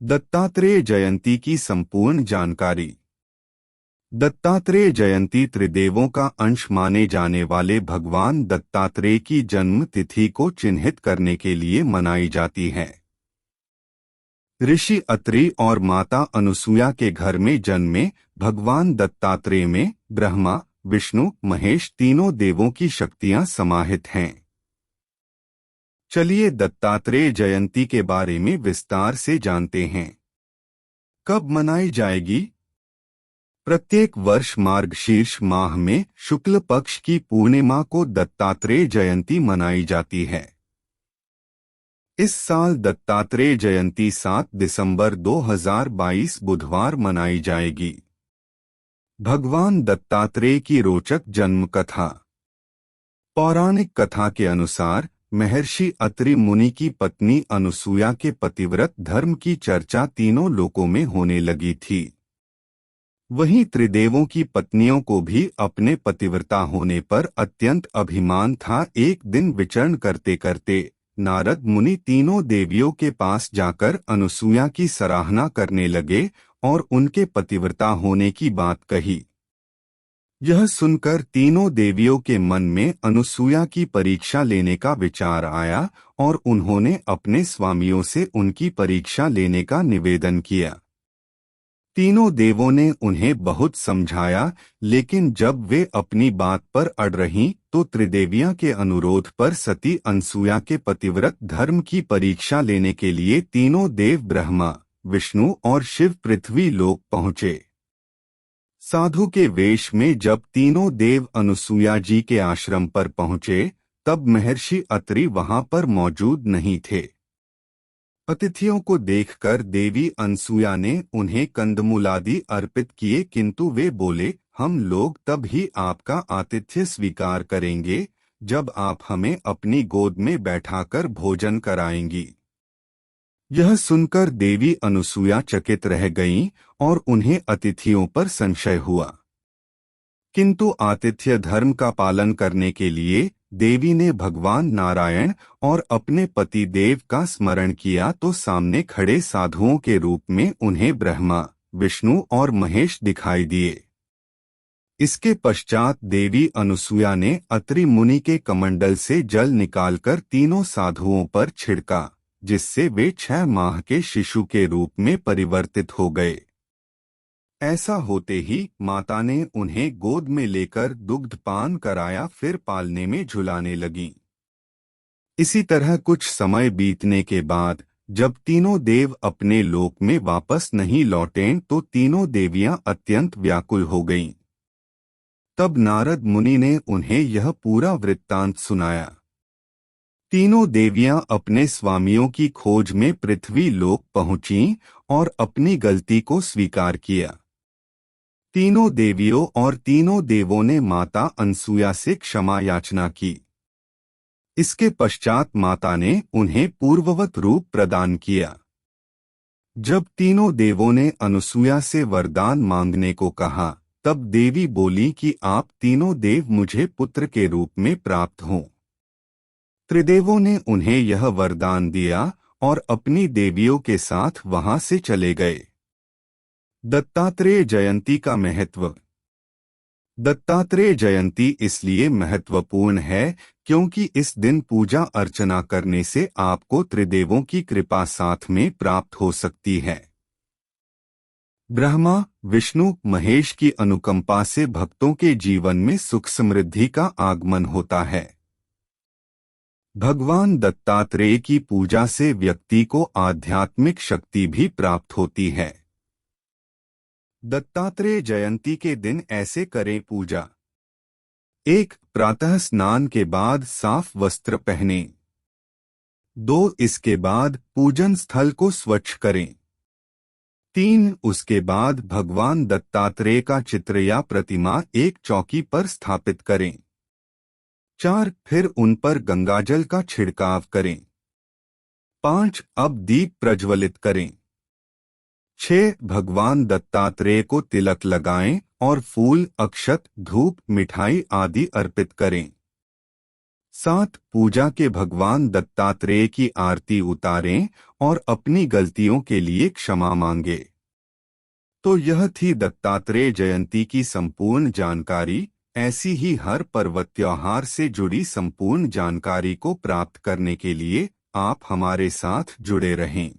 दत्तात्रेय जयंती की संपूर्ण जानकारी। दत्तात्रेय जयंती त्रिदेवों का अंश माने जाने वाले भगवान दत्तात्रेय की जन्म तिथि को चिन्हित करने के लिए मनाई जाती है। ऋषि अत्रि और माता अनुसुया के घर में जन्मे भगवान दत्तात्रेय में ब्रह्मा, विष्णु, महेश तीनों देवों की शक्तियां समाहित हैं। चलिए दत्तात्रेय जयंती के बारे में विस्तार से जानते हैं। कब मनाई जाएगी? प्रत्येक वर्ष मार्गशीर्ष माह में शुक्ल पक्ष की पूर्णिमा को दत्तात्रेय जयंती मनाई जाती है। इस साल दत्तात्रेय जयंती 7 दिसंबर 2022 बुधवार मनाई जाएगी। भगवान दत्तात्रेय की रोचक जन्म कथा। पौराणिक कथा के अनुसार महर्षि अत्रि मुनि की पत्नी अनुसुया के पतिव्रत धर्म की चर्चा तीनों लोकों में होने लगी थी। वहीं त्रिदेवों की पत्नियों को भी अपने पतिव्रता होने पर अत्यंत अभिमान था। एक दिन विचरण करते करते नारद मुनि तीनों देवियों के पास जाकर अनुसुया की सराहना करने लगे और उनके पतिव्रता होने की बात कही। यह सुनकर तीनों देवियों के मन में अनुसुया की परीक्षा लेने का विचार आया और उन्होंने अपने स्वामियों से उनकी परीक्षा लेने का निवेदन किया। तीनों देवों ने उन्हें बहुत समझाया, लेकिन जब वे अपनी बात पर अड़ रहीं तो त्रिदेवियां के अनुरोध पर सती अनुसुया के पतिव्रत धर्म की परीक्षा लेने के लिए तीनों देव ब्रह्मा, विष्णु और शिव पृथ्वी लोक पहुँचे। साधु के वेश में जब तीनों देव अनुसुया जी के आश्रम पर पहुँचे तब महर्षि अत्रि वहां पर मौजूद नहीं थे। अतिथियों को देखकर देवी अनुसुया ने उन्हें कंदमूलादि अर्पित किए, किंतु वे बोले, हम लोग तब ही आपका आतिथ्य स्वीकार करेंगे जब आप हमें अपनी गोद में बैठाकर भोजन कराएंगी। यह सुनकर देवी अनुसुया चकित रह गईं और उन्हें अतिथियों पर संशय हुआ। किंतु आतिथ्य धर्म का पालन करने के लिए देवी ने भगवान नारायण और अपने पति देव का स्मरण किया तो सामने खड़े साधुओं के रूप में उन्हें ब्रह्मा, विष्णु और महेश दिखाई दिए। इसके पश्चात देवी अनुसुया ने अत्रि मुनि के कमंडल से जल निकालकर तीनों साधुओं पर छिड़का, जिससे वे 6 माह के शिशु के रूप में परिवर्तित हो गए। ऐसा होते ही माता ने उन्हें गोद में लेकर दुग्धपान कराया, फिर पालने में झुलाने लगीं। इसी तरह कुछ समय बीतने के बाद जब तीनों देव अपने लोक में वापस नहीं लौटे तो तीनों देवियां अत्यंत व्याकुल हो गईं। तब नारद मुनि ने उन्हें यह पूरा वृत्तांत सुनाया। तीनों देवियां अपने स्वामियों की खोज में पृथ्वी लोक पहुंचीं और अपनी गलती को स्वीकार किया। तीनों देवियों और तीनों देवों ने माता अनुसुया से क्षमा याचना की। इसके पश्चात माता ने उन्हें पूर्ववत रूप प्रदान किया। जब तीनों देवों ने अनुसुया से वरदान मांगने को कहा तब देवी बोली कि आप तीनों देव मुझे पुत्र के रूप में प्राप्त हों। त्रिदेवों ने उन्हें यह वरदान दिया और अपनी देवियों के साथ वहां से चले गए। दत्तात्रेय जयंती का महत्व। दत्तात्रेय जयंती इसलिए महत्वपूर्ण है क्योंकि इस दिन पूजा अर्चना करने से आपको त्रिदेवों की कृपा साथ में प्राप्त हो सकती है। ब्रह्मा, विष्णु, महेश की अनुकंपा से भक्तों के जीवन में सुख समृद्धि का आगमन होता है। भगवान दत्तात्रेय की पूजा से व्यक्ति को आध्यात्मिक शक्ति भी प्राप्त होती है। दत्तात्रेय जयंती के दिन ऐसे करें पूजा। 1. प्रातः स्नान के बाद साफ वस्त्र पहनें। 2. इसके बाद पूजन स्थल को स्वच्छ करें। 3. उसके बाद भगवान दत्तात्रेय का चित्र या प्रतिमा एक चौकी पर स्थापित करें। 4. फिर उन पर गंगाजल का छिड़काव करें। 5. अब दीप प्रज्वलित करें। 6. भगवान दत्तात्रेय को तिलक लगाएं और फूल, अक्षत, धूप, मिठाई आदि अर्पित करें। 7. पूजा के भगवान दत्तात्रेय की आरती उतारें और अपनी गलतियों के लिए क्षमा मांगे। तो यह थी दत्तात्रेय जयंती की संपूर्ण जानकारी। ऐसी ही हर पर्व त्योहार से जुड़ी संपूर्ण जानकारी को प्राप्त करने के लिए आप हमारे साथ जुड़े रहें।